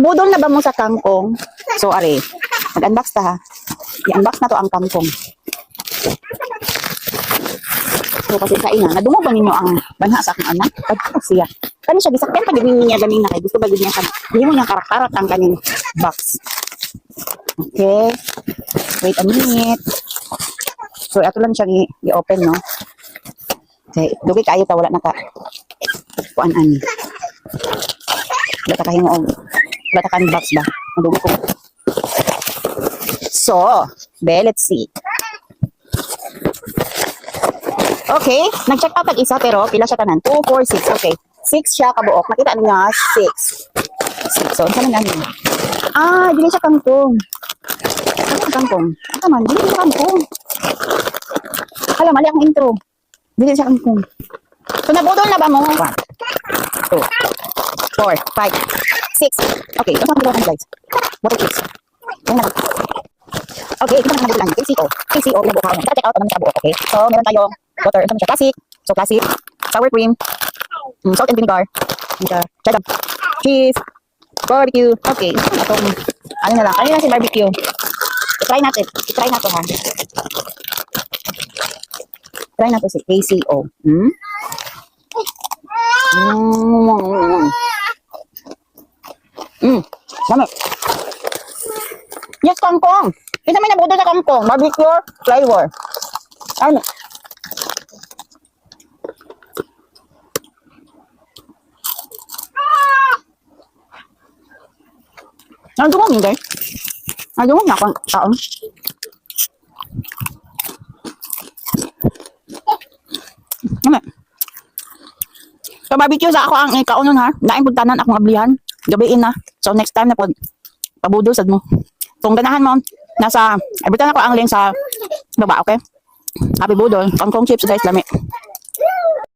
Budol na ba mo sa kangkong? So, are, mag-unbox ta ha. I-unbox na to ang kangkong. So, kasi kain na. Nadungo ba ninyo ang banha sa akong anak? Pagkakot siya. Kani siya, gisakyan pa din niya ganin na kay. Gusto ba din niya sa, hindi mo niya karak-karak ang kaning box. Okay. Wait a minute. So, ito lang siya i-open, no? Okay. Dugi kayo ta, wala na ka. Kuan-an. Wala ta kahingo. Wala ta kan box ba? Madugo ko. So, let's see. Okay, nag-check out isa pero pila siya tanan? 2, 4, 6. Okay. 6 siya kabuok. Nakita niya 6. 6. So, saan namin? Dili siya kangkong. Ano kangkong? Ito man, dili siya kangkong. Hala, mali akong intro. Dili siya kangkong. So, nabudol na ba mo? 1, 2, 4, 5, 6. Okay, ito ang guys. Water chips. Yan na lang. Okay, ito na nabudulan. KCO. KCO, yung bukaw. Check out naman sa buok, okay? So, meron tayong water. Ito siya, classic. So, classic. Sour cream. Salt and vinegar. Cheddar. Cheese. Barbecue. Okay. Itong, ano na lang. Ano na si barbecue? I-try natin. I-try natin, ha? Try natin si KCO. Dami. Yes, kangkong. Kita may nabudol na kangkong. Barbecue flavor. Ano? Nandungog hindi? Nandungog na akong taon. Ano? So, barbecue sa ako ang ikaunon ha. Naing pagtanan akong ablihan. Gabiin na. So, next time na po, pabudol sad mo. Kung ganahan mo, nasa, ibutan ako ang link sa baba, okay? Happy budol. Kangkong chips guys, lami.